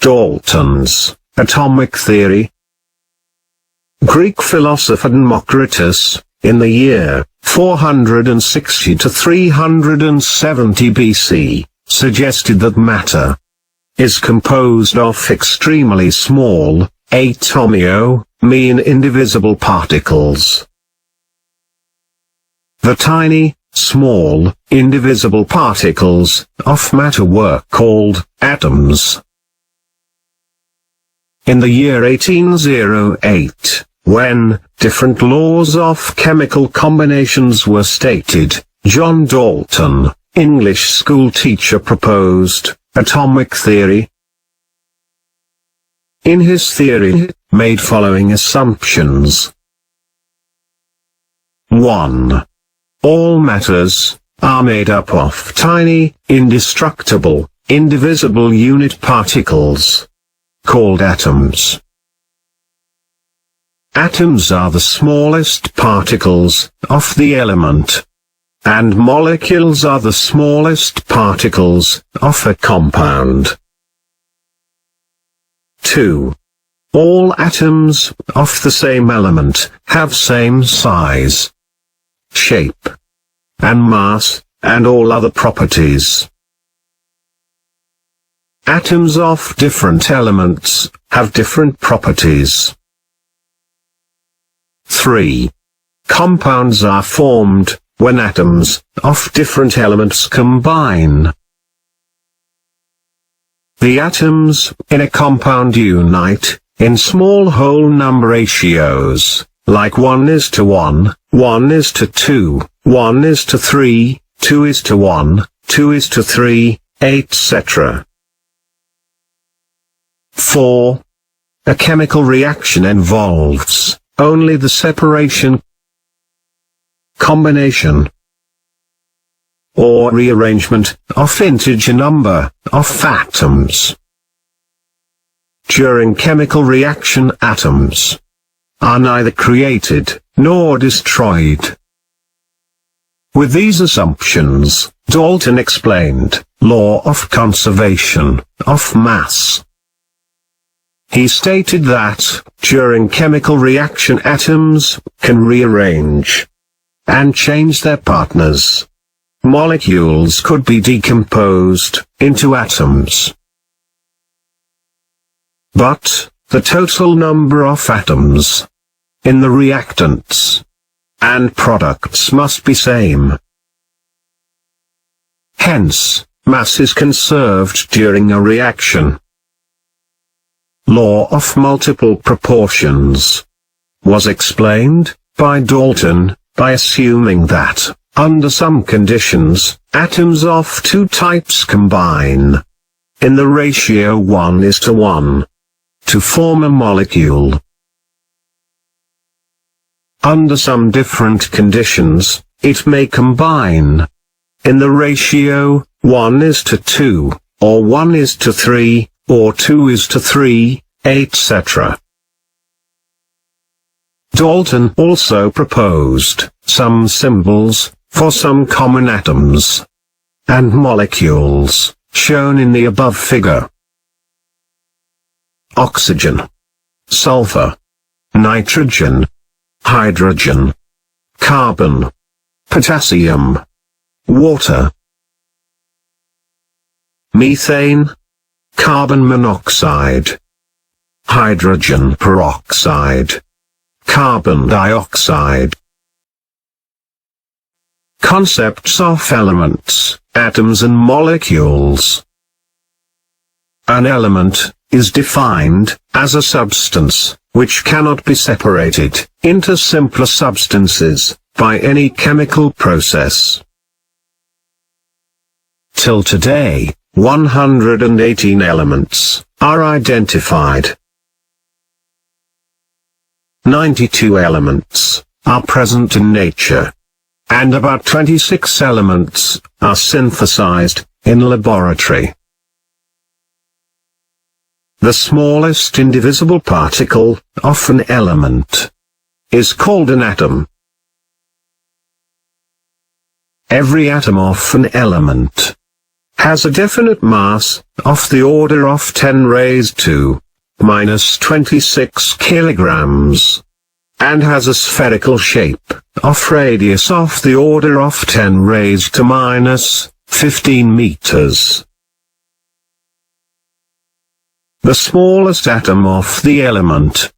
Dalton's atomic theory. Greek philosopher Democritus, in the year 460 to 370 BC, suggested that matter is composed of extremely small, atomio, mean indivisible particles. The tiny, small, indivisible particles of matter were called atoms. In the year 1808, when different laws of chemical combinations were stated, John Dalton, English school teacher, proposed atomic theory. In his theory, he made following assumptions. 1. All matters are made up of tiny, indestructible, indivisible unit particles, called atoms. Atoms are the smallest particles of the element, and molecules are the smallest particles of a compound. 2. All atoms of the same element have same size, shape, and mass, and all other properties. Atoms of different elements have different properties. 3. Compounds are formed when atoms of different elements combine. The atoms in a compound unite in small whole number ratios, like 1:1, 1:2, 1:3, 2:1, 2:3, etc. 4. A chemical reaction involves only the separation, combination, or rearrangement of integer number of atoms. During chemical reaction, atoms are neither created nor destroyed. With these assumptions, Dalton explained law of conservation of mass. He stated that, during chemical reaction, atoms can rearrange and change their partners. Molecules could be decomposed into atoms. But the total number of atoms in the reactants and products must be same. Hence, mass is conserved during a reaction. Law of multiple proportions was explained by Dalton by assuming that, under some conditions, atoms of two types combine in the ratio 1:1 to form a molecule. Under some different conditions, it may combine in the ratio 1:2, or 1:3, or 2:3, etc. Dalton also proposed some symbols for some common atoms and molecules, shown in the above figure. Oxygen, sulfur, nitrogen, hydrogen, carbon, potassium, water, methane, carbon monoxide, hydrogen peroxide, carbon dioxide. Concepts of elements, atoms and molecules. An element is defined as a substance which cannot be separated into simpler substances by any chemical process. Till today, 118 elements are identified. 92 elements are present in nature, and about 26 elements are synthesized in laboratory. The smallest indivisible particle of an element is called an atom. Every atom of an element has a definite mass, of the order of 10 raised to minus 26 kilograms, and has a spherical shape, of radius of the order of 10 raised to minus 15 meters. The smallest atom of the element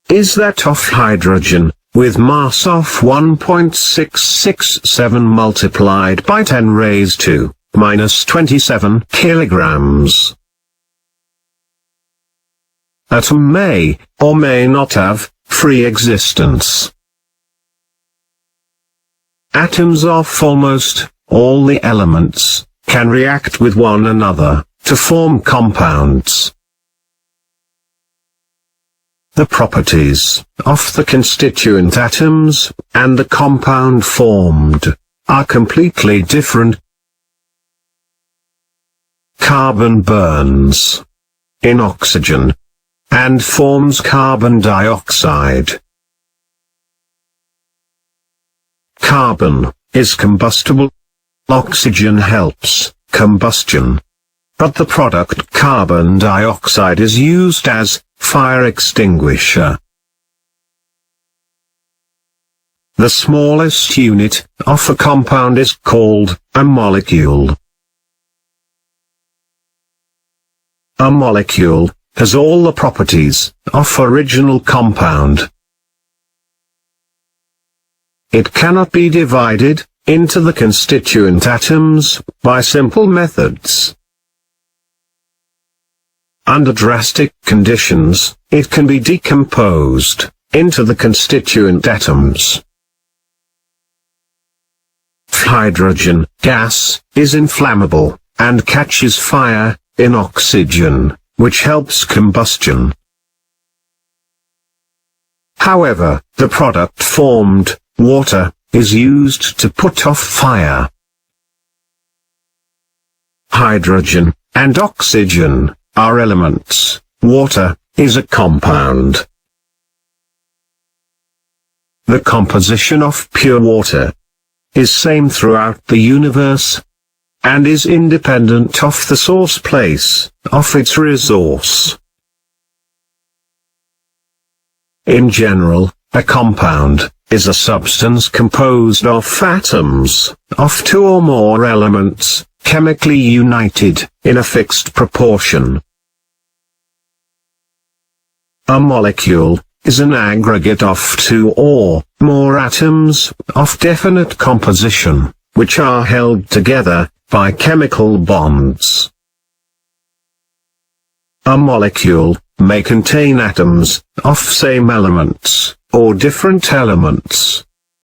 is that of hydrogen, with mass of 1.667 multiplied by 10 raised to minus 27 kilograms. Atom may, or may not have, free existence. Atoms of almost all the elements can react with one another to form compounds. The properties of the constituent atoms and the compound formed are completely different. Carbon burns in oxygen and forms carbon dioxide. Carbon is combustible. Oxygen helps combustion, but the product carbon dioxide is used as fire extinguisher. The smallest unit of a compound is called a molecule. A molecule has all the properties of original compound. It cannot be divided into the constituent atoms by simple methods. Under drastic conditions, it can be decomposed into the constituent atoms. Hydrogen gas is inflammable and catches fire in oxygen, which helps combustion. However, the product formed, water, is used to put off fire. Hydrogen and oxygen are elements. Water is a compound. The composition of pure water is same throughout the universe, and is independent of the source place of its resource. In general, a compound is a substance composed of atoms of two or more elements, chemically united in a fixed proportion. A molecule is an aggregate of two or more atoms of definite composition, which are held together by chemical bonds. A molecule may contain atoms of same elements, or different elements.